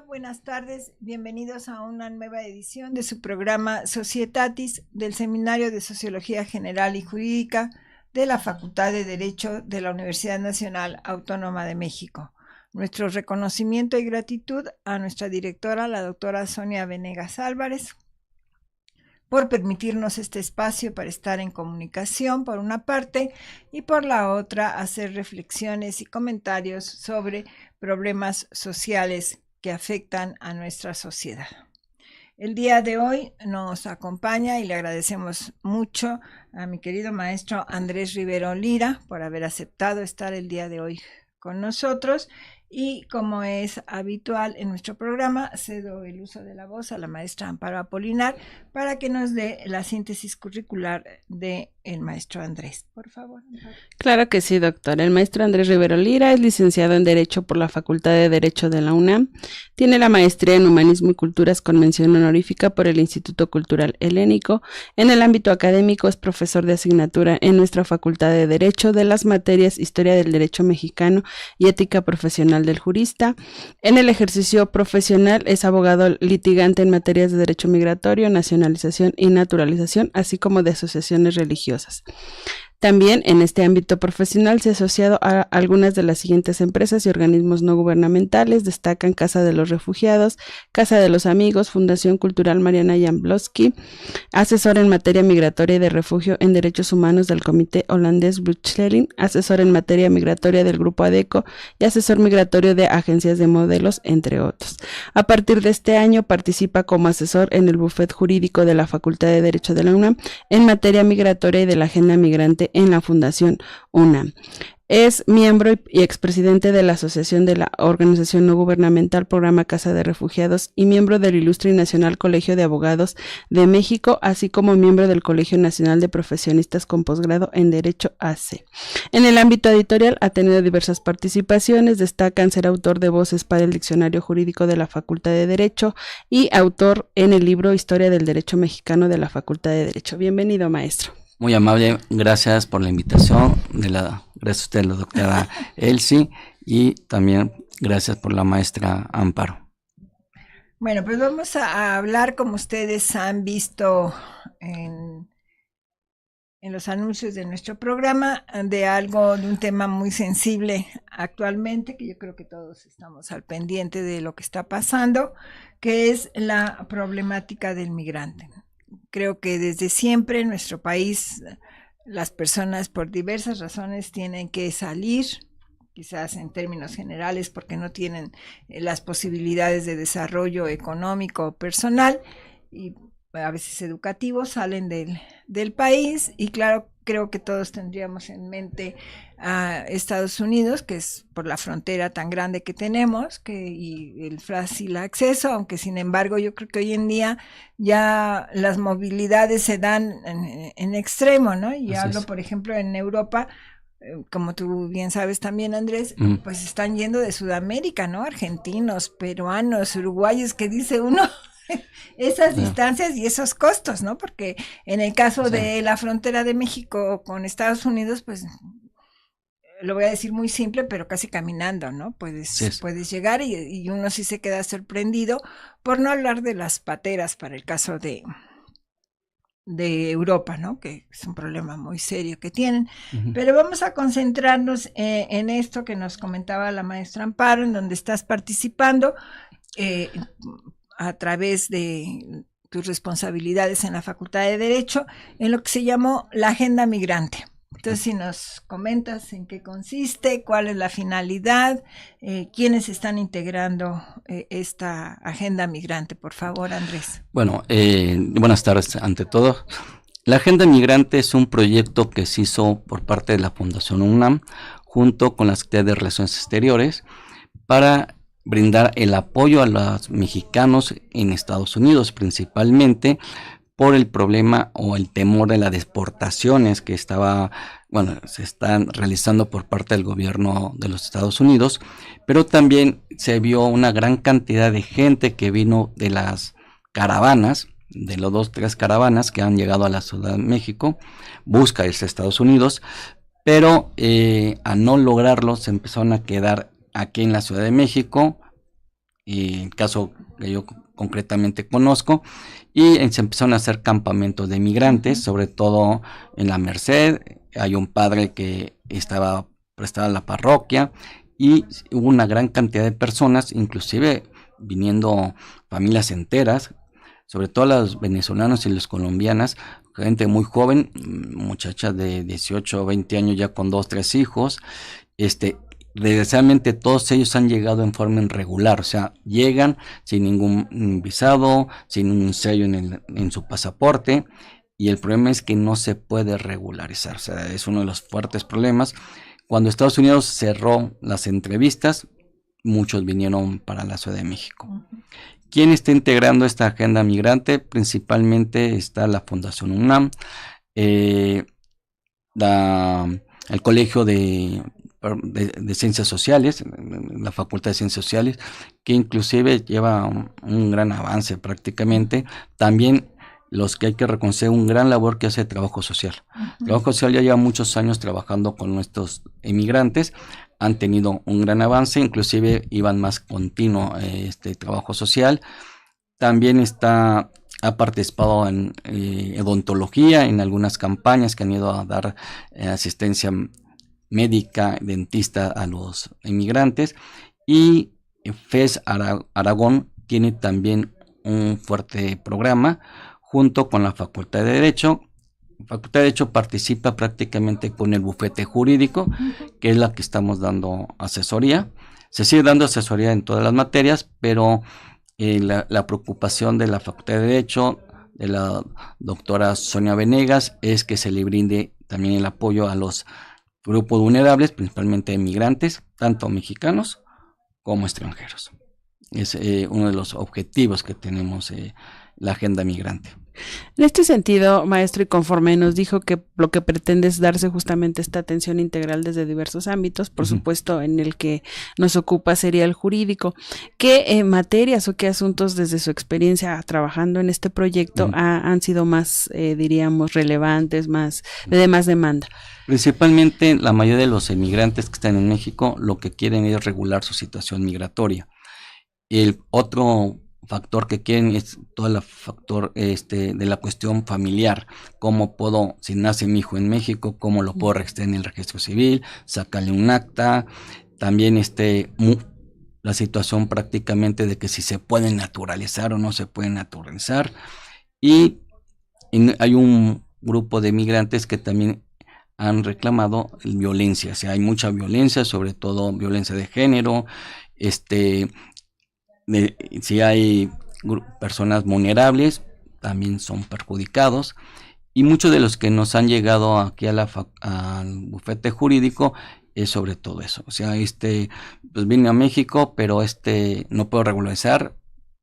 buenas tardes. Bienvenidos a una nueva edición de su programa Societatis del Seminario de Sociología General y Jurídica de la Facultad de Derecho de la Universidad Nacional Autónoma de México. Nuestro reconocimiento y gratitud a nuestra directora, la doctora Sonia Venegas Álvarez, por permitirnos este espacio para estar en comunicación, por una parte, y por la otra, hacer reflexiones y comentarios sobre problemas sociales que afectan a nuestra sociedad. El día de hoy nos acompaña y le agradecemos mucho a mi querido maestro Andrés Rivero Lira por haber aceptado estar el día de hoy con nosotros. Y como es habitual en nuestro programa, cedo el uso de la voz a la maestra Amparo Apolinar para que nos dé la síntesis curricular del maestro Andrés. Por favor, Amparo. Claro que sí, doctor. El maestro Andrés Rivero Lira es licenciado en Derecho por la Facultad de Derecho de la UNAM. Tiene la maestría en Humanismo y Culturas con mención honorífica por el Instituto Cultural Helénico. En el ámbito académico es profesor de asignatura en nuestra Facultad de Derecho de las materias Historia del Derecho Mexicano y Ética Profesional del Jurista. En el ejercicio profesional es abogado litigante en materias de derecho migratorio, nacionalización y naturalización, así como de asociaciones religiosas. También en este ámbito profesional se ha asociado a algunas de las siguientes empresas y organismos no gubernamentales. Destacan Casa de los Refugiados, Casa de los Amigos, Fundación Cultural Mariana Jablonski, asesor en materia migratoria y de refugio en derechos humanos del Comité Holandés Vluchteling, asesor en materia migratoria del Grupo ADECO y asesor migratorio de agencias de modelos, entre otros. A partir de este año participa como asesor en el bufet jurídico de la Facultad de Derecho de la UNAM en materia migratoria y de la agenda migrante en la Fundación UNAM. Es miembro y expresidente de la Asociación de la Organización No Gubernamental Programa Casa de Refugiados y miembro del Ilustre y Nacional Colegio de Abogados de México, así como miembro del Colegio Nacional de Profesionistas con Posgrado en Derecho AC. En el ámbito editorial ha tenido diversas participaciones. Destacan ser autor de voces para el Diccionario Jurídico de la Facultad de Derecho y autor en el libro Historia del Derecho Mexicano de la Facultad de Derecho. Bienvenido, maestro. Muy amable, gracias por la invitación, gracias a usted, la doctora Elsie, y también gracias por la maestra Amparo. Bueno, pues vamos a hablar, como ustedes han visto en los anuncios de nuestro programa, de un tema muy sensible actualmente, que yo creo que todos estamos al pendiente de lo que está pasando, que es la problemática del migrante. Creo que desde siempre en nuestro país las personas por diversas razones tienen que salir, quizás en términos generales porque no tienen las posibilidades de desarrollo económico o personal y a veces educativo, salen del país y claro, creo que todos tendríamos en mente a Estados Unidos, que es por la frontera tan grande que tenemos y el fácil acceso, aunque sin embargo yo creo que hoy en día ya las movilidades se dan en extremo, ¿no? Y hablo, por ejemplo, en Europa, como tú bien sabes también, Andrés, pues están yendo de Sudamérica, ¿no? Argentinos, peruanos, uruguayos, que dice uno... esas distancias y esos costos, ¿no? Porque en el caso de la frontera de México con Estados Unidos, pues lo voy a decir muy simple, pero casi caminando, ¿no? Puedes llegar y uno sí se queda sorprendido, por no hablar de las pateras para el caso de Europa, ¿no? Que es un problema muy serio que tienen. Pero vamos a concentrarnos en esto que nos comentaba la maestra Amparo, en donde estás participando, a través de tus responsabilidades en la Facultad de Derecho, en lo que se llamó la agenda migrante. Entonces, si nos comentas en qué consiste, cuál es la finalidad, quiénes están integrando esta agenda migrante, por favor, Andrés. Bueno, buenas tardes ante todo. La agenda migrante es un proyecto que se hizo por parte de la Fundación UNAM, junto con la Secretaría de Relaciones Exteriores, para brindar el apoyo a los mexicanos en Estados Unidos, principalmente por el problema o el temor de las deportaciones que se están realizando por parte del gobierno de los Estados Unidos, pero también se vio una gran cantidad de gente que vino de las caravanas, de los 2-3 caravanas que han llegado a la Ciudad de México, busca irse a Estados Unidos, pero a no lograrlo se empezaron a quedar aquí en la Ciudad de México, y el caso que yo concretamente conozco, y se empezaron a hacer campamentos de migrantes, sobre todo en la Merced. Hay un padre que estaba prestado a la parroquia y hubo una gran cantidad de personas, inclusive viniendo familias enteras, sobre todo los venezolanos y los colombianas, gente muy joven, muchachas de 18 o 20 años ya con 2, 3 hijos. Desgraciadamente todos ellos han llegado en forma irregular, o sea, llegan sin ningún visado, sin un sello en su pasaporte, y el problema es que no se puede regularizar, o sea, es uno de los fuertes problemas. Cuando Estados Unidos cerró las entrevistas, muchos vinieron para la Ciudad de México. ¿Quién está integrando esta agenda migrante? Principalmente está la Fundación UNAM, el Colegio de Ciencias Sociales, la Facultad de Ciencias Sociales, que inclusive lleva un gran avance prácticamente. También los que hay que reconocer un gran labor que hace Trabajo Social. Trabajo Social ya lleva muchos años trabajando con nuestros inmigrantes, han tenido un gran avance, inclusive iban más continuo Trabajo Social. También ha participado en odontología, en algunas campañas que han ido a dar asistencia médica, dentista a los inmigrantes, y FES Aragón tiene también un fuerte programa junto con la Facultad de Derecho. La Facultad de Derecho participa prácticamente con el bufete jurídico, que es la que estamos dando asesoría. Se sigue dando asesoría en todas las materias, pero la preocupación de la Facultad de Derecho, de la doctora Sonia Venegas, es que se le brinde también el apoyo a los grupos vulnerables, principalmente migrantes, tanto mexicanos como extranjeros. Es uno de los objetivos que tenemos la agenda migrante. En este sentido, maestro, y conforme nos dijo que lo que pretende es darse justamente esta atención integral desde diversos ámbitos, por supuesto en el que nos ocupa sería el jurídico, ¿qué materias o qué asuntos desde su experiencia trabajando en este proyecto han sido más, diríamos, relevantes, más de más demanda? Principalmente la mayoría de los inmigrantes que están en México lo que quieren es regular su situación migratoria. El otro factor que quieren es todo el factor de la cuestión familiar. ¿Cómo puedo, si nace mi hijo en México, cómo lo puedo registrar en el registro civil, sacarle un acta? También la situación prácticamente de que si se puede naturalizar o no se puede naturalizar. Y hay un grupo de migrantes que también han reclamado violencia. O sea, hay mucha violencia, sobre todo violencia de género, si hay personas vulnerables, también son perjudicados, y muchos de los que nos han llegado aquí al bufete jurídico es sobre todo eso. O sea, pues vine a México, pero no puedo regularizar,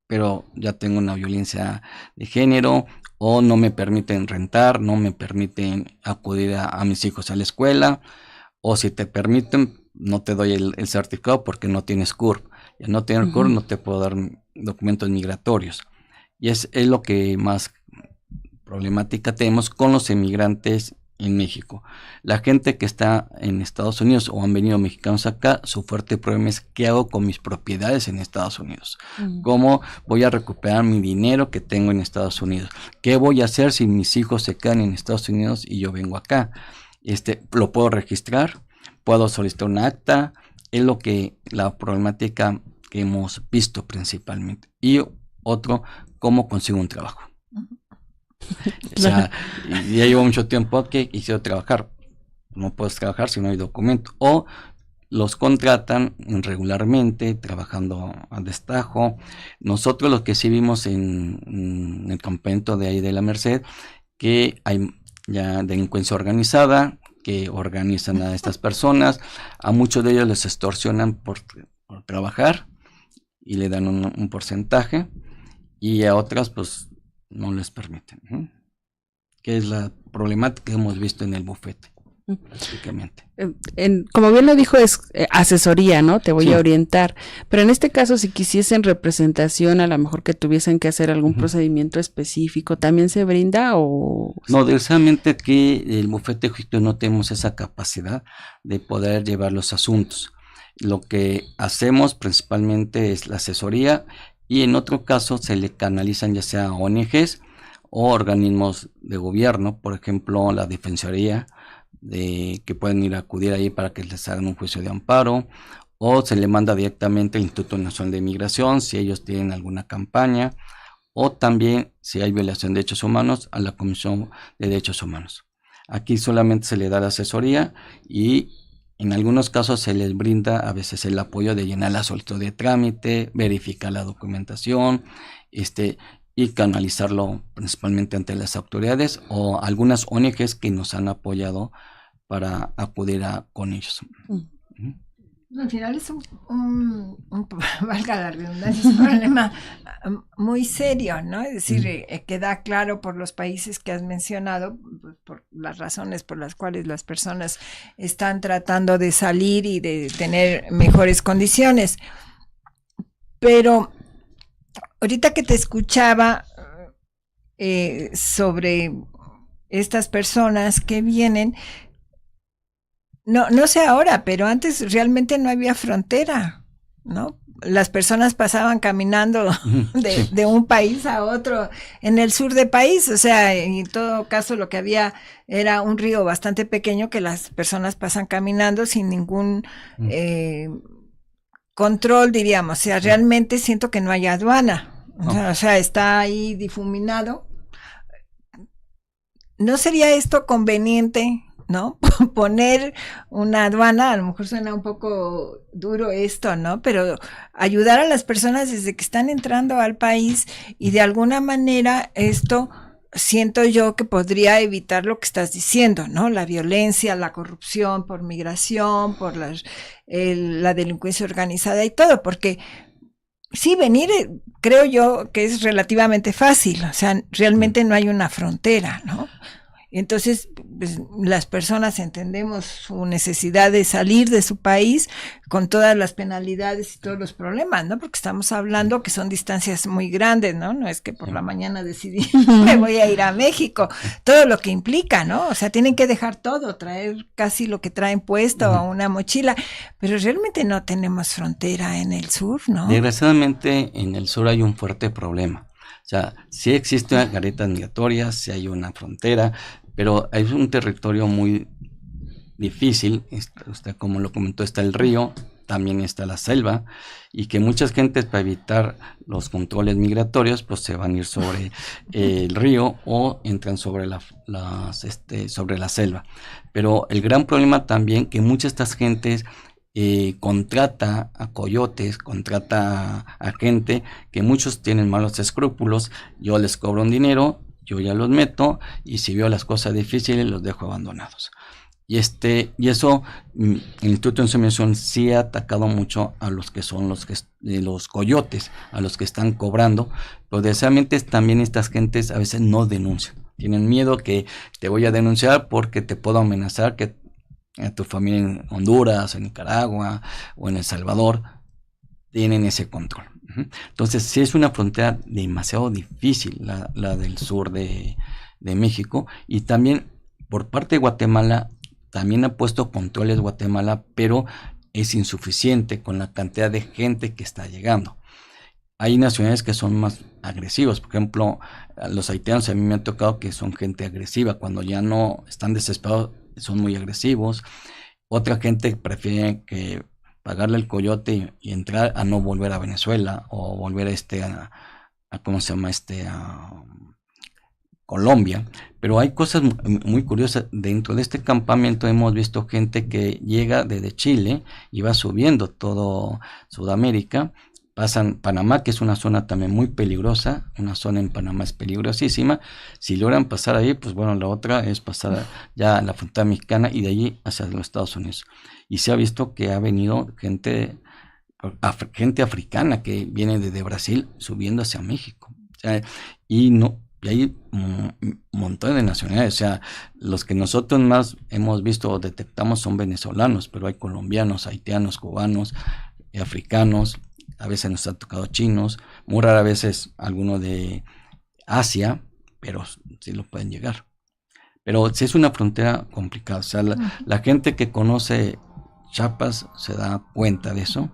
pero ya tengo una violencia de género, o no me permiten rentar, no me permiten acudir a mis hijos a la escuela, o si te permiten, no te doy el certificado porque no tienes CURP. Ya no tener CURP, no te puedo dar documentos migratorios. Y es lo que más problemática tenemos con los emigrantes en México. La gente que está en Estados Unidos o han venido mexicanos acá, su fuerte problema es ¿qué hago con mis propiedades en Estados Unidos? ¿Cómo voy a recuperar mi dinero que tengo en Estados Unidos? ¿Qué voy a hacer si mis hijos se quedan en Estados Unidos y yo vengo acá? ¿Lo puedo registrar? ¿Puedo solicitar un acta? Es la problemática que hemos visto principalmente. Y otro, ¿cómo consigo un trabajo? O sea, ya llevo mucho tiempo que quisiera trabajar. No puedes trabajar si no hay documento. O los contratan irregularmente, trabajando a destajo. Nosotros lo que sí vimos en el campamento de ahí de la Merced, que hay ya delincuencia organizada, que organizan a estas personas. A muchos de ellos les extorsionan por trabajar y le dan un porcentaje, y a otras pues no les permiten, que es la problemática que hemos visto en el bufete prácticamente. Como bien lo dijo, es asesoría, ¿no? Te voy a orientar, pero en este caso si quisiesen representación, a lo mejor que tuviesen que hacer algún procedimiento específico, ¿también se brinda o...? No, desgraciadamente aquí el bufete jurídico no tenemos esa capacidad de poder llevar los asuntos. Lo que hacemos principalmente es la asesoría y en otro caso se le canalizan ya sea a ONGs o organismos de gobierno, por ejemplo la Defensoría, que pueden ir a acudir ahí para que les hagan un juicio de amparo, o se le manda directamente al Instituto Nacional de Migración si ellos tienen alguna campaña, o también si hay violación de derechos humanos a la Comisión de Derechos Humanos. Aquí solamente se le da la asesoría y en algunos casos se les brinda a veces el apoyo de llenar la solicitud de trámite, verificar la documentación, y canalizarlo principalmente ante las autoridades o algunas ONGs que nos han apoyado para acudir con ellos. Al final es valga la redundancia, es un problema muy serio, ¿no? Es decir, queda claro por los países que has mencionado, por las razones por las cuales las personas están tratando de salir y de tener mejores condiciones. Pero ahorita que te escuchaba sobre estas personas que vienen, no sé ahora, pero antes realmente no había frontera, ¿no? Las personas pasaban caminando de un país a otro en el sur del país, o sea, en todo caso lo que había era un río bastante pequeño que las personas pasan caminando sin ningún control, diríamos. O sea, realmente siento que no hay aduana, o sea, está ahí difuminado. ¿No sería esto conveniente, ¿no? Poner una aduana? A lo mejor suena un poco duro esto, ¿no? Pero ayudar a las personas desde que están entrando al país y de alguna manera esto siento yo que podría evitar lo que estás diciendo, ¿no? La violencia, la corrupción por migración, por la delincuencia organizada y todo, porque sí, venir creo yo que es relativamente fácil, o sea, realmente no hay una frontera, ¿no? Entonces, pues, las personas entendemos su necesidad de salir de su país con todas las penalidades y todos los problemas, ¿no? Porque estamos hablando que son distancias muy grandes, ¿no? No es que por la mañana decidí me voy a ir a México, todo lo que implica, ¿no? O sea, tienen que dejar todo, traer casi lo que traen puesto a una mochila, pero realmente no tenemos frontera en el sur, ¿no? Desgraciadamente en el sur hay un fuerte problema. O sea, sí existen garetas migratorias, sí hay una frontera, pero es un territorio muy difícil. Usted, como lo comentó, está el río, también está la selva, y que muchas gentes para evitar los controles migratorios, pues se van a ir sobre el río o entran sobre sobre la selva. Pero el gran problema también que muchas de estas gentes contrata a coyotes, contrata a gente que muchos tienen malos escrúpulos. Yo les cobro un dinero, yo ya los meto y si veo las cosas difíciles los dejo abandonados. Y eso el Instituto de Inseminación sí ha atacado mucho a los que son los coyotes, a los que están cobrando, pero desgraciadamente también estas gentes a veces no denuncian. Tienen miedo que te voy a denunciar porque te puedo amenazar que a tu familia en Honduras, en Nicaragua o en El Salvador tienen ese control. Entonces sí es una frontera demasiado difícil la del sur de México, y también por parte de Guatemala también ha puesto controles Guatemala, pero es insuficiente con la cantidad de gente que está llegando. Hay nacionalidades que son más agresivos, por ejemplo, los haitianos a mí me ha tocado que son gente agresiva, cuando ya no están desesperados son muy agresivos. Otra gente prefiere que pagarle el coyote y entrar a no volver a Venezuela o volver a ¿cómo se llama? A Colombia. Pero hay cosas muy curiosas. Dentro de este campamento hemos visto gente que llega desde Chile y va subiendo todo Sudamérica. Pasan Panamá, que es una zona también muy peligrosa, una zona en Panamá es peligrosísima. Si logran pasar ahí, pues bueno, la otra es pasar ya a la frontera mexicana y de allí hacia los Estados Unidos. Y se ha visto que ha venido gente africana que viene desde Brasil subiendo hacia México. O sea, y hay un montón de nacionalidades. O sea, los que nosotros más hemos visto o detectamos son venezolanos, pero hay colombianos, haitianos, cubanos, africanos. A veces nos han tocado chinos, muy rara veces alguno de Asia, pero sí lo pueden llegar. Pero sí es una frontera complicada. O sea, la gente que conoce Chiapas se da cuenta de eso.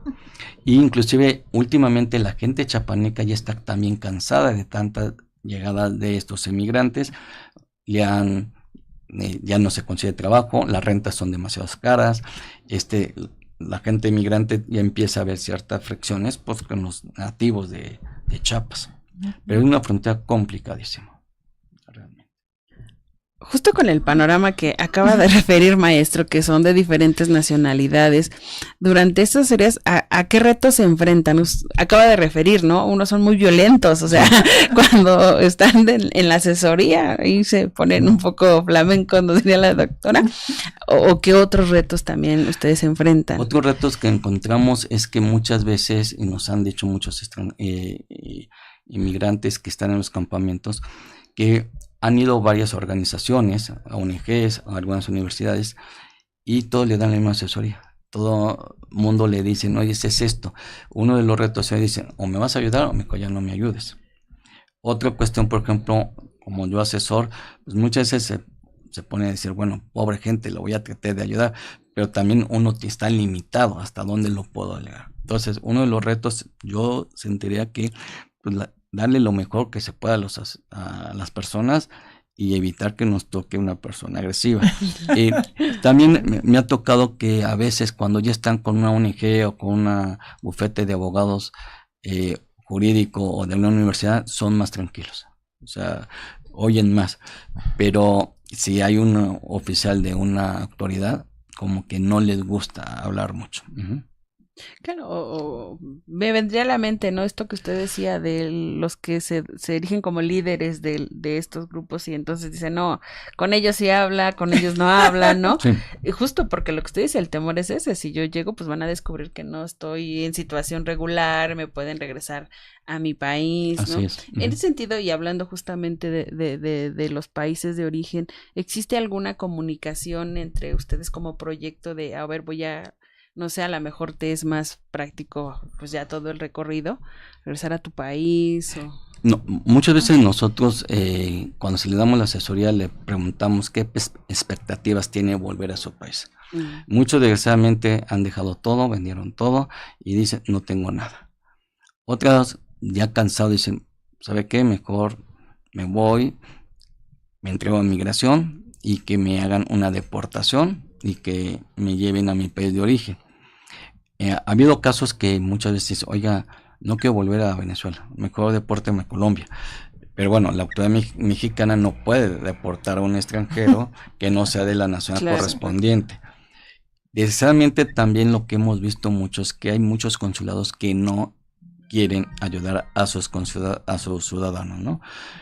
Y inclusive últimamente la gente chapaneca ya está también cansada de tanta llegada de estos emigrantes. Ya no se consigue trabajo, las rentas son demasiado caras. La gente emigrante ya empieza a ver ciertas fricciones pues, con los nativos de Chiapas. Pero es una frontera complicadísima. Justo con el panorama que acaba de referir, maestro, que son de diferentes nacionalidades, durante estas series, ¿a qué retos se enfrentan? Acaba de referir, ¿no? Unos son muy violentos, o sea, cuando están en la asesoría y se ponen un poco flamenco, nos diría la doctora, o qué otros retos también ustedes se enfrentan. Otros retos que encontramos es que muchas veces, y nos han dicho muchos inmigrantes que están en los campamentos, que han ido varias organizaciones, a ONGs, a algunas universidades, y todos le dan la misma asesoría. Todo mundo le dicen, oye, es esto. Uno de los retos es dicen, o me vas a ayudar o ya no me ayudes. Otra cuestión, por ejemplo, como yo asesor, pues muchas veces se pone a decir, bueno, pobre gente, lo voy a tratar de ayudar, pero también uno está limitado hasta dónde lo puedo llegar. Entonces, uno de los retos, yo sentiría que pues, darle lo mejor que se pueda a las personas y evitar que nos toque una persona agresiva. También me ha tocado que a veces cuando ya están con una ONG o con una bufete de abogados jurídico o de una universidad, son más tranquilos. O sea, oyen más. Pero si hay un oficial de una autoridad, como que no les gusta hablar mucho. Uh-huh. Claro, me vendría a la mente, ¿no? Esto que usted decía de los que se erigen como líderes de estos grupos y entonces dicen, no, con ellos sí habla, con ellos no habla, ¿no? Sí. Y justo porque lo que usted dice, el temor es ese, si yo llego, pues van a descubrir que no estoy en situación regular, me pueden regresar a mi país, ¿no? Así es. Uh-huh. En ese sentido, y hablando justamente de los países de origen, ¿existe alguna comunicación entre ustedes como proyecto de, a ver, no sé, a lo mejor te es más práctico, pues ya todo el recorrido, regresar a tu país? No, muchas veces nosotros, cuando se le damos la asesoría, le preguntamos qué expectativas tiene volver a su país. Muchos, desgraciadamente, han dejado todo, vendieron todo y dicen, no tengo nada. Otras, ya cansados, dicen, ¿sabe qué? Mejor me voy, me entrego a migración y que me hagan una deportación y que me lleven a mi país de origen. Ha habido casos que muchas veces, oiga, no quiero volver a Venezuela, mejor depórteme a Colombia. Pero bueno, la autoridad mexicana no puede deportar a un extranjero que no sea de la nacionalidad correspondiente. Desgraciadamente también lo que hemos visto mucho es que hay muchos consulados que no quieren ayudar a sus ciudadanos, ¿no?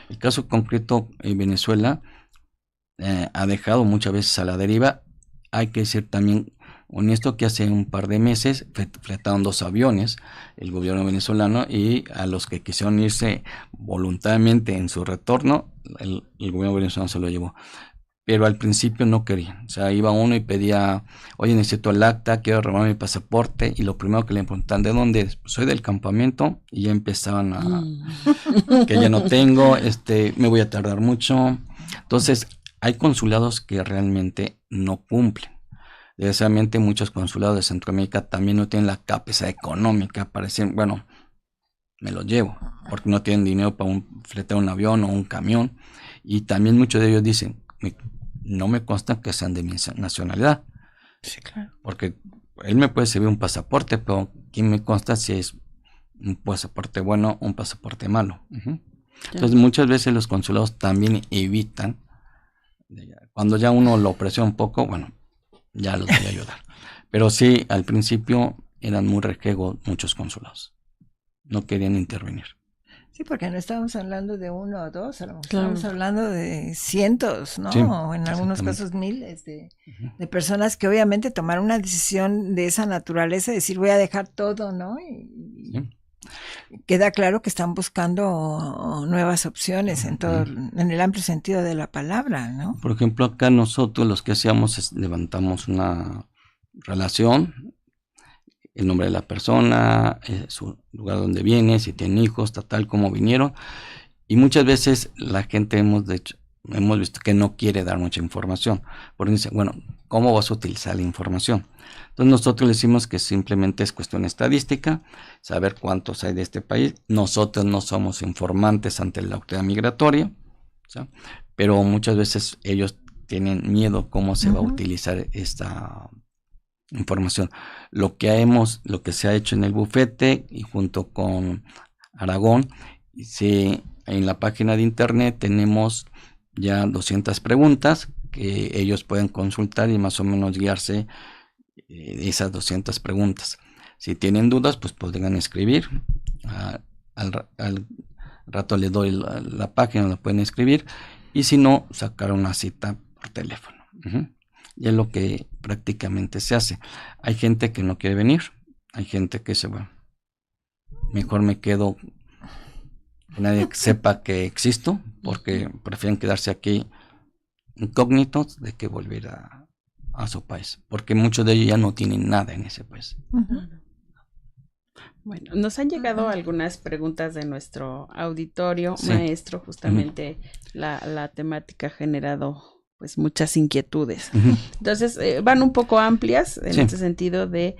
El caso concreto en Venezuela ha dejado muchas veces a la deriva. Hay que ser también honesto que hace un par de meses fletaron 2 aviones el gobierno venezolano y a los que quisieron irse voluntariamente en su retorno, el gobierno venezolano se lo llevó. Pero al principio no querían. O sea, iba uno y pedía, oye, necesito el acta, quiero renovar mi pasaporte. Y lo primero que le preguntan, ¿de dónde es? Soy del campamento. Y ya empezaban que ya no tengo, me voy a tardar mucho. Entonces, hay consulados que realmente no cumplen. Desgraciadamente muchos consulados de Centroamérica también no tienen la capacidad económica para decir, bueno, me lo llevo, porque no tienen dinero para fletar un avión o un camión. Y también muchos de ellos dicen, no me consta que sean de mi nacionalidad. Sí, claro. Porque él me puede servir un pasaporte, pero ¿quién me consta si es un pasaporte bueno o un pasaporte malo? Uh-huh. Entonces muchas veces los consulados también evitan. Cuando ya uno lo presiona un poco, bueno, ya los voy a ayudar. Pero sí, al principio eran muy rejegos muchos consulados. No querían intervenir. Sí, porque no estábamos hablando de 1 o 2, a lo mejor estábamos hablando de cientos, ¿no? Sí, o en algunos casos miles de personas que obviamente tomaron una decisión de esa naturaleza, decir voy a dejar todo, ¿no? Y queda claro que están buscando nuevas opciones en el amplio sentido de la palabra, ¿no? Por ejemplo, acá nosotros los que hacíamos es levantamos una relación, el nombre de la persona, su lugar donde viene, si tiene hijos, tal como vinieron, y muchas veces la gente hemos visto que no quiere dar mucha información, porque dice, bueno, cómo vas a utilizar la información. Entonces nosotros le decimos que simplemente es cuestión estadística, saber cuántos hay de este país. Nosotros no somos informantes ante la autoridad migratoria, ¿sí? Pero muchas veces ellos tienen miedo cómo se va a utilizar esta información. Lo que se ha hecho en el bufete y junto con Aragón, en la página de internet tenemos ya 200 preguntas que ellos pueden consultar y más o menos guiarse esas 200 preguntas. Si tienen dudas, pues podrían escribir. Al rato les doy la página, la pueden escribir. Y si no, sacar una cita por teléfono. Y es lo que prácticamente se hace. Hay gente que no quiere venir. Hay gente que dice, bueno, mejor me quedo, que nadie sepa que existo, porque prefieren quedarse aquí incógnitos de que volver a su país, porque muchos de ellos ya no tienen nada en ese país. Bueno, nos han llegado algunas preguntas de nuestro auditorio, maestro, justamente la temática ha generado pues muchas inquietudes. Entonces, van un poco amplias en este sentido de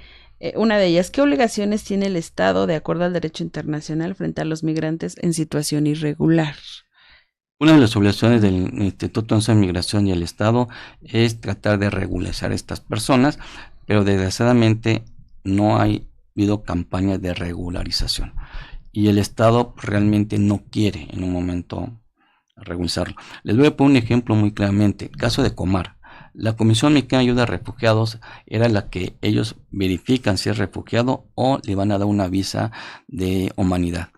una de ellas, ¿qué obligaciones tiene el Estado de acuerdo al derecho internacional frente a los migrantes en situación irregular? Una de las obligaciones del Instituto Nacional de Migración y el Estado es tratar de regularizar a estas personas, pero desgraciadamente no ha habido campañas de regularización y el Estado realmente no quiere en un momento regularizarlo. Les voy a poner un ejemplo muy claramente, el caso de Comar. La Comisión Mexicana de Ayuda a Refugiados era la que ellos verifican si es refugiado o le van a dar una visa de humanidad.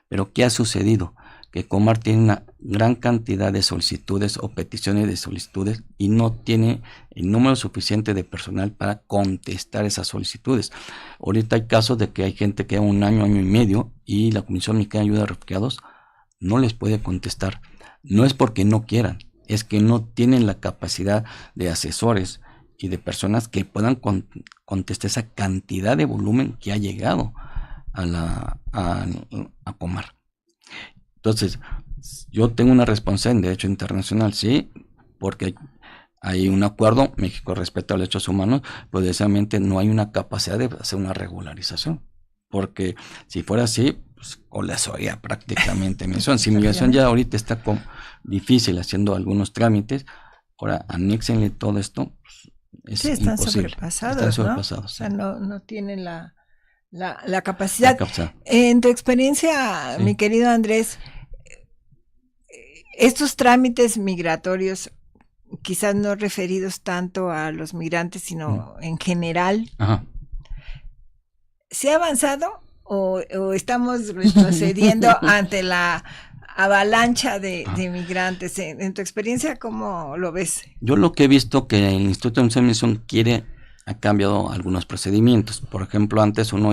Pero ¿qué ha sucedido? Que Comar tiene una gran cantidad de solicitudes o peticiones de solicitudes y no tiene el número suficiente de personal para contestar esas solicitudes. Ahorita hay casos de que hay gente que lleva un año, año y medio y la Comisión Mexicana de Ayuda a Refugiados no les puede contestar. No es porque no quieran, es que no tienen la capacidad de asesores y de personas que puedan contestar esa cantidad de volumen que ha llegado a Comar. Entonces, yo tengo una responsabilidad en derecho internacional, sí, porque hay un acuerdo, México respecto a los derechos humanos, pero precisamente no hay una capacidad de hacer una regularización, porque si fuera así, pues colapsaría prácticamente migración. Si migración ya ahorita está difícil haciendo algunos trámites, ahora anéxenle todo esto, pues, es están imposible. Sobrepasados, ¿no? O sea, no tienen la capacidad. En tu experiencia, mi querido Andrés, estos trámites migratorios, quizás no referidos tanto a los migrantes, sino en general, ¿se ha avanzado o estamos retrocediendo ante la avalancha de migrantes? En tu experiencia, ¿cómo lo ves? Yo lo que he visto que el Instituto de Migración ha cambiado algunos procedimientos. Por ejemplo, antes uno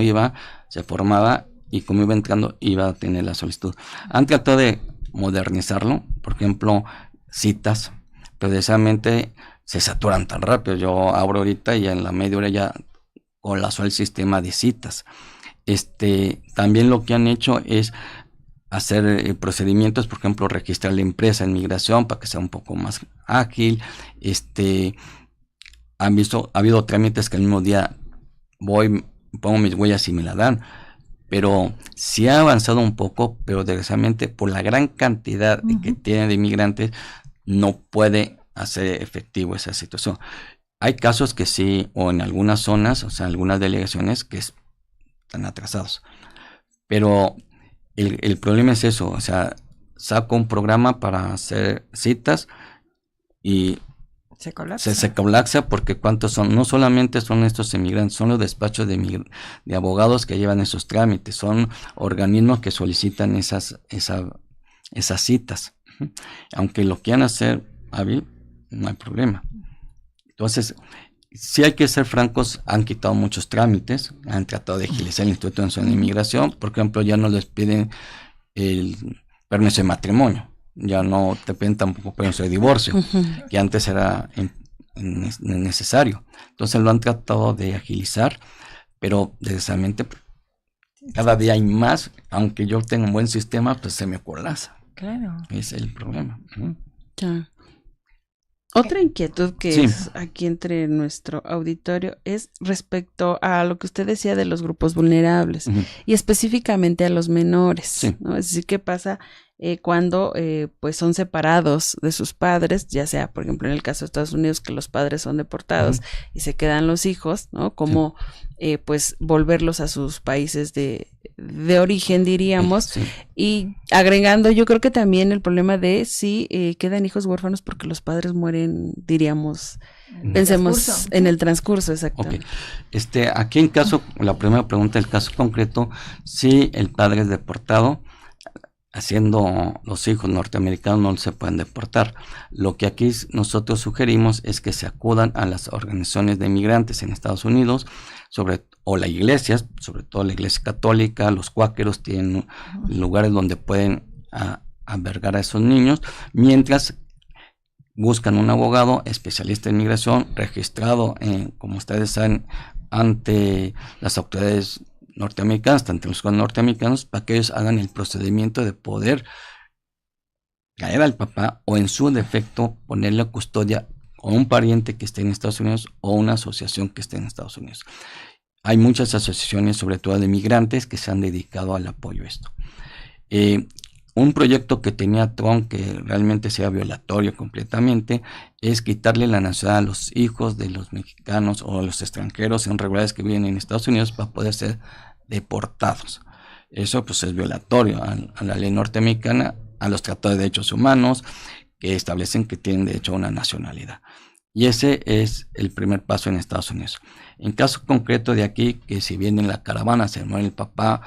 se formaba y como iba entrando iba a tener la solicitud. Han tratado de modernizarlo, por ejemplo, citas, precisamente se saturan tan rápido. Yo abro ahorita y en la media hora ya colapsó el sistema de citas. También lo que han hecho es hacer procedimientos, por ejemplo, registrar la empresa en migración para que sea un poco más ágil. Ha habido trámites que el mismo día pongo mis huellas y me la dan, pero sí ha avanzado un poco, pero desgraciadamente por la gran cantidad que tiene de inmigrantes no puede hacer efectivo esa situación. Hay casos que sí, o en algunas zonas, o sea, algunas delegaciones que están atrasados, pero el problema es eso, o sea, saco un programa para hacer citas y se colapsa porque cuántos son, no solamente son estos inmigrantes, son los despachos de abogados que llevan esos trámites, son organismos que solicitan esas citas. Aunque lo quieran hacer hábil, no hay problema. Entonces, si hay que ser francos, han quitado muchos trámites, han tratado de agilizar el Instituto Nacional de Inmigración. Por ejemplo, ya no les piden el permiso de matrimonio. Ya no te piden tampoco permiso de divorcio, que antes era necesario. Entonces lo han tratado de agilizar, pero desgraciadamente cada día hay más. Aunque yo tenga un buen sistema, pues se me colapsa. Claro. Ese es el problema. Ya. Otra inquietud que Sí. es aquí entre nuestro auditorio es respecto a lo que usted decía de los grupos vulnerables Ujú. y específicamente a los menores, Sí. ¿no? Es decir, ¿qué pasa cuando pues son separados de sus padres, ya sea, por ejemplo, en el caso de Estados Unidos, que los padres son deportados y se quedan los hijos, ¿no? Como pues volverlos a sus países de origen, diríamos, Sí. y agregando, yo creo que también el problema de si quedan hijos huérfanos porque los padres mueren, diríamos, pensemos Transcurso. en el transcurso, Ok. exactamente. Aquí en caso, la primera pregunta, el caso concreto, si el padre es deportado, haciendo los hijos norteamericanos no se pueden deportar. Lo que aquí nosotros sugerimos es que se acudan a las organizaciones de migrantes en Estados Unidos, o las iglesias, sobre todo la iglesia católica, los cuáqueros tienen lugares donde pueden albergar a esos niños, mientras buscan un abogado especialista en migración registrado, como ustedes saben, ante las autoridades norteamericanas, ante los norteamericanos, para que ellos hagan el procedimiento de poder traer al papá o en su defecto ponerle a custodia o un pariente que esté en Estados Unidos o una asociación que esté en Estados Unidos. Hay muchas asociaciones, sobre todo de migrantes, que se han dedicado al apoyo a esto. Un proyecto que tenía Trump, que realmente sea violatorio completamente, es quitarle la nacionalidad a los hijos de los mexicanos o los extranjeros irregulares que viven en Estados Unidos para poder ser deportados. Eso pues es violatorio a la ley norteamericana, a los tratados de derechos humanos que establecen que tienen derecho a una nacionalidad. Y ese es el primer paso en Estados Unidos. En caso concreto de aquí, que si viene en la caravana, se muere el papá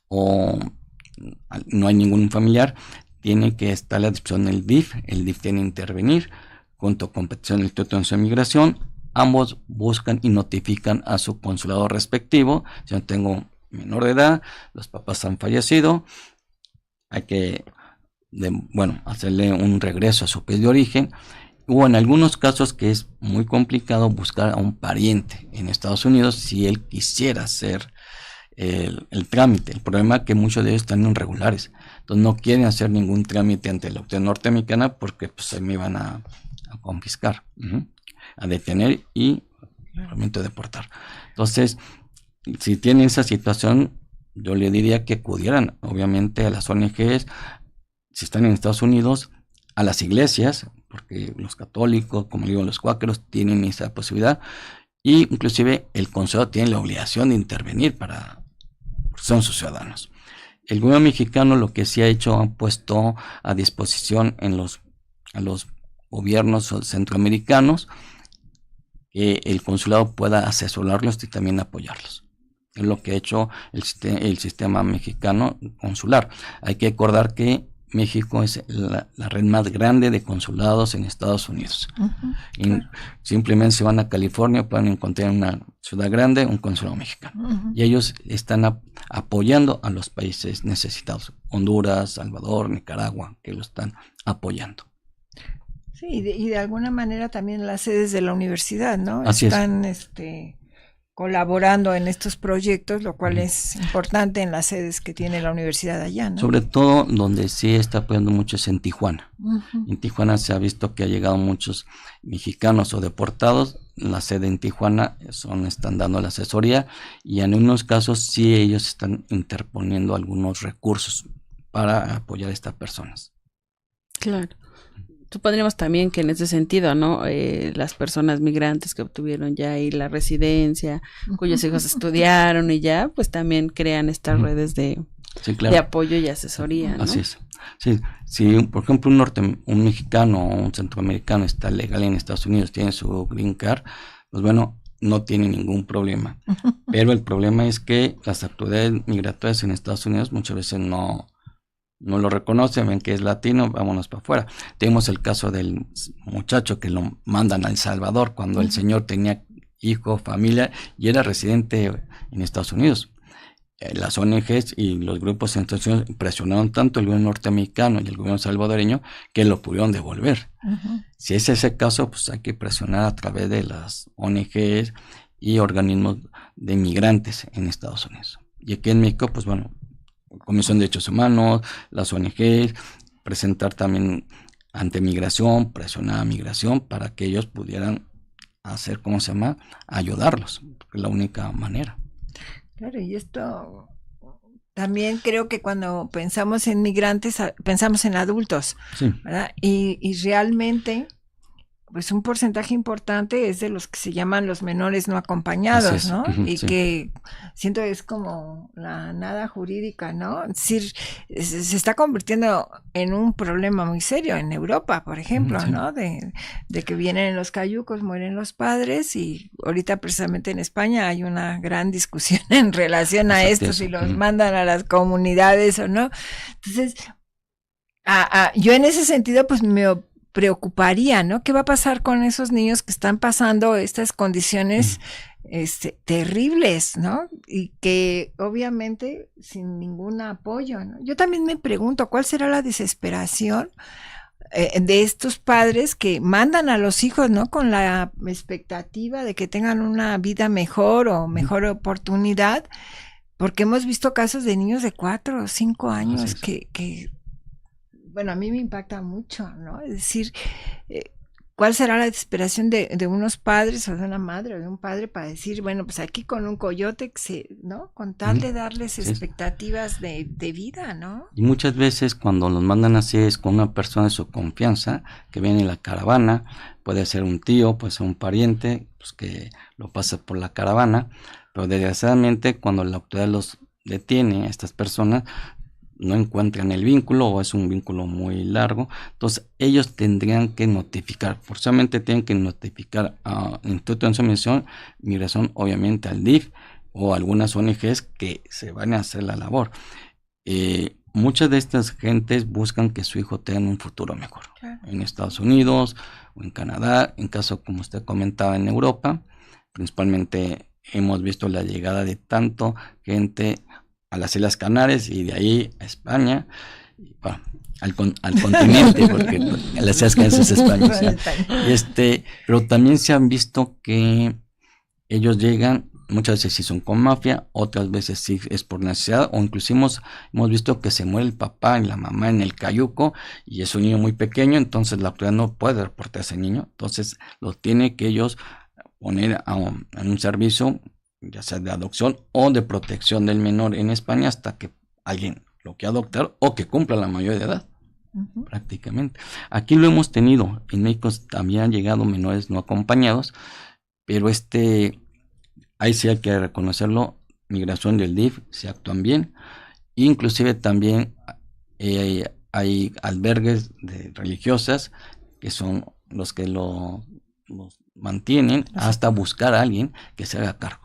o no hay ningún familiar, tiene que estar a la disposición del DIF. El DIF tiene que intervenir junto con petición del Instituto de Migración. Ambos buscan y notifican a su consulado respectivo. Si yo tengo menor de edad, los papás han fallecido, hay que hacerle un regreso a su país de origen, o en algunos casos que es muy complicado buscar a un pariente en Estados Unidos si él quisiera hacer el trámite. El problema es que muchos de ellos están irregulares, entonces no quieren hacer ningún trámite ante la autoridad norteamericana porque pues ahí me van a confiscar, a detener y realmente deportar. Entonces, si tienen esa situación, yo le diría que acudieran obviamente a las ONGs, si están en Estados Unidos, a las iglesias, porque los católicos, como digo, los cuáqueros tienen esa posibilidad, y inclusive el consulado tiene la obligación de intervenir porque son sus ciudadanos. El gobierno mexicano lo que sí ha hecho, ha puesto a disposición a los gobiernos centroamericanos que el consulado pueda asesorarlos y también apoyarlos. Es lo que ha hecho el sistema mexicano consular. Hay que recordar que México es la red más grande de consulados en Estados Unidos. Simplemente si van a California pueden encontrar en una ciudad grande un consulado mexicano. Y ellos están apoyando a los países necesitados. Honduras, Salvador, Nicaragua, que lo están apoyando. Sí, y de alguna manera también las sedes de la universidad, ¿no? Así están colaborando en estos proyectos, lo cual es importante en las sedes que tiene la universidad allá, ¿no? Sobre todo donde sí está apoyando mucho es en Tijuana. En Tijuana se ha visto que ha llegado muchos mexicanos o deportados. La sede en Tijuana están dando la asesoría y en unos casos sí ellos están interponiendo algunos recursos para apoyar a estas personas. Claro. Supondríamos también que en ese sentido, ¿no? Las personas migrantes que obtuvieron ya ahí la residencia, cuyos hijos estudiaron y ya, pues también crean estas redes de apoyo y asesoría, ¿no? Así es. Sí, si por ejemplo un mexicano o un centroamericano está legal en Estados Unidos, tiene su green card, pues bueno, no tiene ningún problema. Pero el problema es que las autoridades migratorias en Estados Unidos muchas veces no lo reconocen, ven que es latino, vámonos para afuera. Tenemos el caso del muchacho que lo mandan a El Salvador cuando el señor tenía hijo, familia y era residente en Estados Unidos. Las ONGs y los grupos en Estados Unidos presionaron tanto el gobierno norteamericano y el gobierno salvadoreño que lo pudieron devolver. Si es ese caso, pues hay que presionar a través de las ONGs y organismos de migrantes en Estados Unidos. Y aquí en México, pues bueno, Comisión de Derechos Humanos, las ONGs, presentar también ante migración, presionar a migración para que ellos pudieran hacer, ayudarlos, porque es la única manera. Claro, y esto también creo que cuando pensamos en migrantes, pensamos en adultos, Sí. ¿verdad? Y realmente, pues un porcentaje importante es de los que se llaman los menores no acompañados, ¿no? Y sí. que siento es como la nada jurídica, ¿no? Es decir, se está convirtiendo en un problema muy serio en Europa, por ejemplo, Sí. ¿no? De que vienen los cayucos, mueren los padres, y ahorita precisamente en España hay una gran discusión en relación a esto, si los mandan a las comunidades o no. Entonces, yo en ese sentido, pues me preocuparía, ¿no? ¿Qué va a pasar con esos niños que están pasando estas condiciones terribles, ¿no? Y que obviamente sin ningún apoyo, ¿no? Yo también me pregunto, ¿cuál será la desesperación de estos padres que mandan a los hijos, ¿no? Con la expectativa de que tengan una vida mejor o mejor oportunidad, porque hemos visto casos de niños de 4 o 5 años que bueno, a mí me impacta mucho, ¿no? Es decir, ¿cuál será la desesperación de unos padres o de una madre o de un padre para decir, bueno, pues aquí con un coyote, ¿no? Con tal de darles expectativas de vida, ¿no? Y muchas veces cuando los mandan así es con una persona de su confianza que viene en la caravana, puede ser un tío, puede ser un pariente, pues que lo pasa por la caravana, pero desgraciadamente cuando la autoridad los detiene a estas personas, no encuentran el vínculo o es un vínculo muy largo, entonces ellos tendrían que notificar, forzosamente tienen que notificar al Instituto de Migración, obviamente al DIF o algunas ONGs que se van a hacer la labor. Muchas de estas gentes buscan que su hijo tenga un futuro mejor, en Estados Unidos o en Canadá, en caso como usted comentaba en Europa, principalmente hemos visto la llegada de tanto gente a las Islas Canarias y de ahí a España, bueno, al continente, porque las Islas Canarias es España, ¿sí? Pero también se han visto que ellos llegan, muchas veces sí son con mafia, otras veces sí es por necesidad, o inclusive hemos visto que se muere el papá y la mamá en el cayuco, y es un niño muy pequeño, entonces la autoridad no puede reportar a ese niño, entonces lo tiene que ellos poner en un servicio, ya sea de adopción o de protección del menor en España hasta que alguien lo quiera adoptar o que cumpla la mayoría de edad, prácticamente. Aquí lo hemos tenido, en México también han llegado menores no acompañados, pero ahí sí hay que reconocerlo, migración del DIF se actúan bien, inclusive también hay albergues religiosas que son los que los mantienen hasta buscar a alguien que se haga cargo.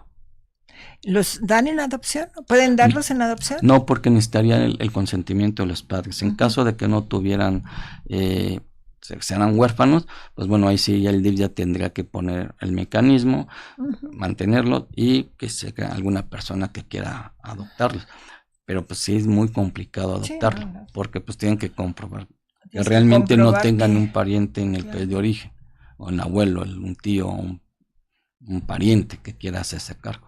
¿Los dan en adopción? ¿Pueden darlos en adopción? No, porque necesitarían el consentimiento de los padres. En caso de que no tuvieran, sean huérfanos, pues bueno, ahí sí ya el DIF ya tendría que poner el mecanismo, mantenerlo y que sea alguna persona que quiera adoptarlos. Pero pues sí es muy complicado adoptarlo, porque pues tienen que comprobar que realmente no tengan un pariente en el país de origen, o un abuelo, un tío, un pariente que quiera hacerse cargo.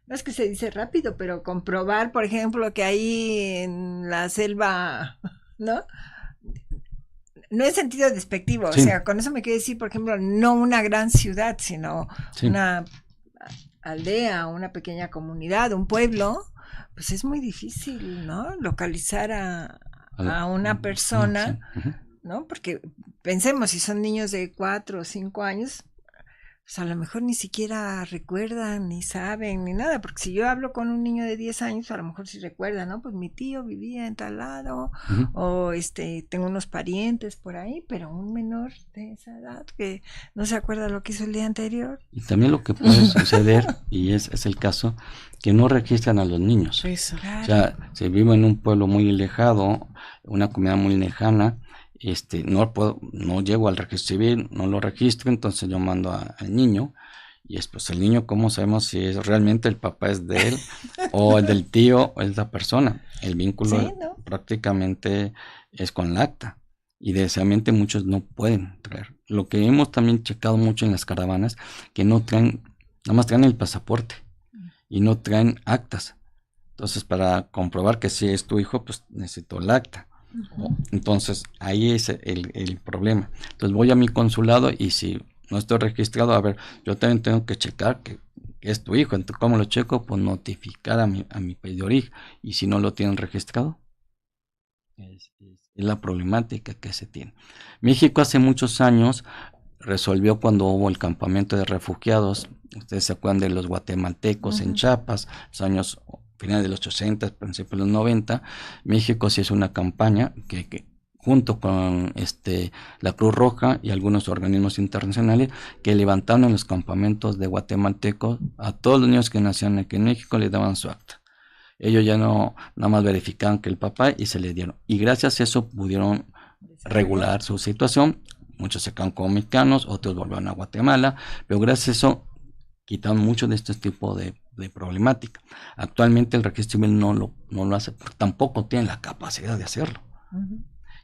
No es que se dice rápido, pero comprobar, por ejemplo, que ahí en la selva, ¿no? No en sentido despectivo, o sea, con eso me quiero decir, por ejemplo, no una gran ciudad, sino una aldea, una pequeña comunidad, un pueblo, pues es muy difícil, ¿no? Localizar a una persona, ¿no? Porque pensemos, si son niños de 4 o 5 años, pues a lo mejor ni siquiera recuerdan, ni saben, ni nada, porque si yo hablo con un niño de 10 años, a lo mejor sí recuerda, ¿no? Pues mi tío vivía en tal lado, o tengo unos parientes por ahí, pero un menor de esa edad que no se acuerda lo que hizo el día anterior. Y también lo que puede suceder, y es el caso, que no registran a los niños. Eso. Claro. O sea, se vive en un pueblo muy alejado, una comunidad muy lejana, no llego al registro civil, no lo registro, entonces yo mando al niño, y después el niño, ¿cómo sabemos si es realmente el papá es de él o es del tío o es la persona? El vínculo prácticamente es con la acta, y desgraciadamente muchos no pueden traer. Lo que hemos también checado mucho en las caravanas, que no traen, nada más traen el pasaporte y no traen actas. Entonces, para comprobar que sí es tu hijo, pues necesito el acta. Entonces, ahí es el problema. Entonces, voy a mi consulado y si no estoy registrado, a ver, yo también tengo que checar que es tu hijo. Entonces, ¿cómo lo checo? Pues notificar a mi país de origen. Y si no lo tienen registrado, es la problemática que se tiene. México hace muchos años resolvió cuando hubo el campamento de refugiados. Ustedes se acuerdan de los guatemaltecos en Chiapas, los años finales de los 80, principios de los 90. México sí hizo una campaña que junto con la Cruz Roja y algunos organismos internacionales que levantaron en los campamentos de guatemaltecos a todos los niños que nacían aquí en México, les daban su acta. Ellos ya no, nada más verificaban que el papá y se le dieron. Y gracias a eso pudieron regular su situación. Muchos se quedaron como mexicanos, otros volvieron a Guatemala, pero gracias a eso quitaron mucho de este tipo de problemática. Actualmente el registro civil no lo hace, tampoco tiene la capacidad de hacerlo.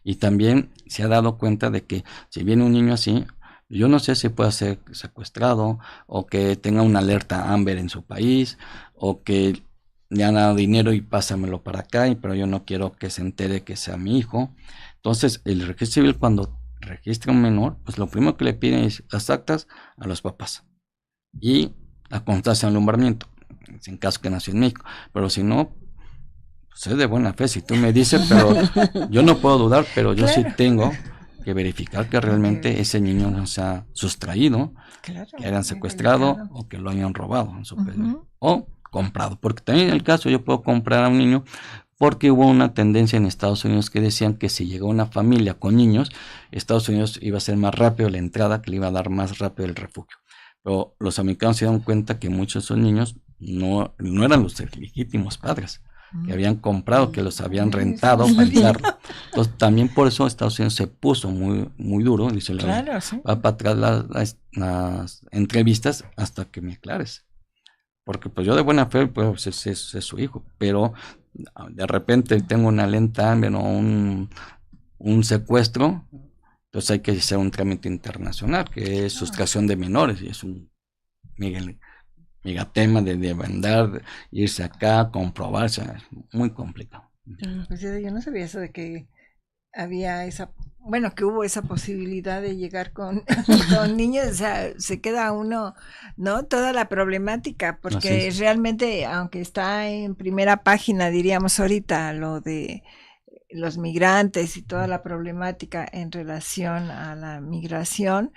Y también se ha dado cuenta de que si viene un niño así, yo no sé si puede ser secuestrado o que tenga una alerta Amber en su país o que le han dado dinero y pásamelo para acá, pero yo no quiero que se entere que sea mi hijo. Entonces el registro civil cuando registra un menor, pues lo primero que le piden es las actas a los papás y la constancia de alumbramiento, en caso que nació en México, pero si no, pues es de buena fe, si tú me dices, pero yo no puedo dudar, pero yo sí tengo que verificar que realmente ese niño no se ha sustraído, que hayan secuestrado o que lo hayan robado en su o comprado, porque también en el caso yo puedo comprar a un niño porque hubo una tendencia en Estados Unidos que decían que si llegó una familia con niños, Estados Unidos iba a ser más rápido la entrada, que le iba a dar más rápido el refugio. Pero los americanos se dieron cuenta que muchos de esos niños no eran los legítimos padres, que habían comprado, que los habían rentado para entrarlo. Entonces también por eso Estados Unidos se puso muy, muy duro, dice va para atrás las entrevistas hasta que me aclares. Porque pues yo de buena fe, pues es su hijo, pero de repente tengo una lenta Amber o un secuestro, entonces hay que hacer un trámite internacional, que es sustracción de menores, y es un mega tema de andar, irse acá, comprobarse, es muy complicado. Pues yo no sabía eso de que había que hubo esa posibilidad de llegar con niños, o sea, se queda uno, ¿no? Toda la problemática, porque realmente, aunque está en primera página, diríamos ahorita, lo de los migrantes y toda la problemática en relación a la migración,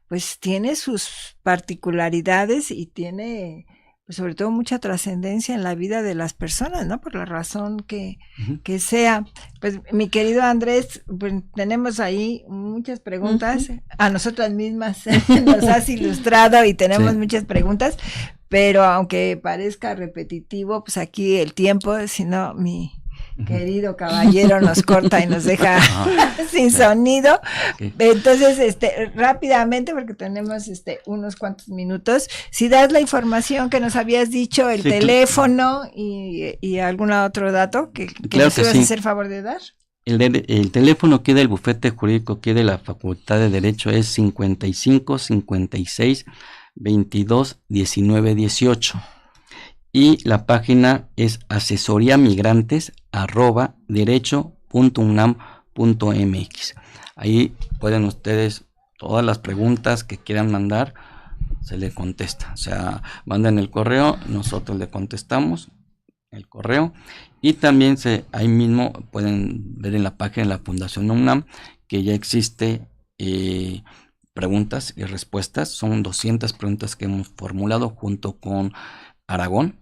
pues tiene sus particularidades y tiene, pues sobre todo, mucha trascendencia en la vida de las personas, ¿no? Por la razón que sea. Pues mi querido Andrés, pues tenemos ahí muchas preguntas, a nosotras mismas nos has ilustrado y tenemos muchas preguntas, pero aunque parezca repetitivo, pues aquí el tiempo, si no, mi querido caballero nos corta y nos deja sin sonido. Entonces, rápidamente, porque tenemos unos cuantos minutos, si das la información que nos habías dicho, el teléfono y algún otro dato que nos ibas a hacer favor de dar. El teléfono que del bufete jurídico que de la Facultad de Derecho es 55 56 22 19 18. Y la página es asesoriamigrantes@derecho.unam.mx. Ahí pueden ustedes, todas las preguntas que quieran mandar, se le contesta. O sea, mandan el correo, nosotros le contestamos el correo. Y también ahí mismo pueden ver en la página de la Fundación UNAM que ya existe preguntas y respuestas. Son 200 preguntas que hemos formulado junto con Aragón,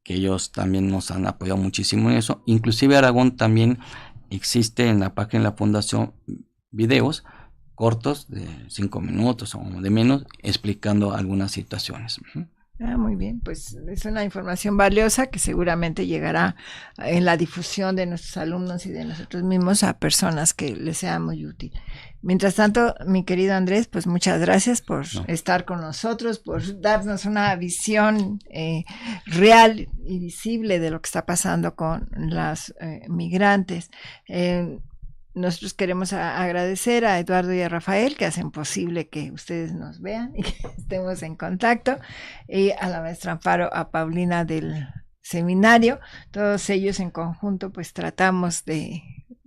que ellos también nos han apoyado muchísimo en eso. Inclusive Aragón también existe en la página de la Fundación videos cortos de 5 minutos o de menos explicando algunas situaciones. Muy bien, pues es una información valiosa que seguramente llegará en la difusión de nuestros alumnos y de nosotros mismos a personas que les sea muy útil. Mientras tanto, mi querido Andrés, pues muchas gracias por estar con nosotros, por darnos una visión real y visible de lo que está pasando con las migrantes. Nosotros queremos agradecer a Eduardo y a Rafael que hacen posible que ustedes nos vean y que estemos en contacto, y a la maestra Amparo, a Paulina del seminario. Todos ellos en conjunto pues tratamos de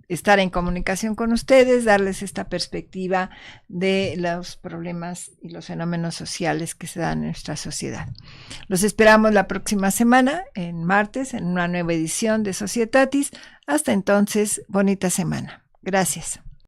estar en comunicación con ustedes, darles esta perspectiva de los problemas y los fenómenos sociales que se dan en nuestra sociedad. Los esperamos la próxima semana, en martes, en una nueva edición de Societatis. Hasta entonces, bonita semana. Gracias.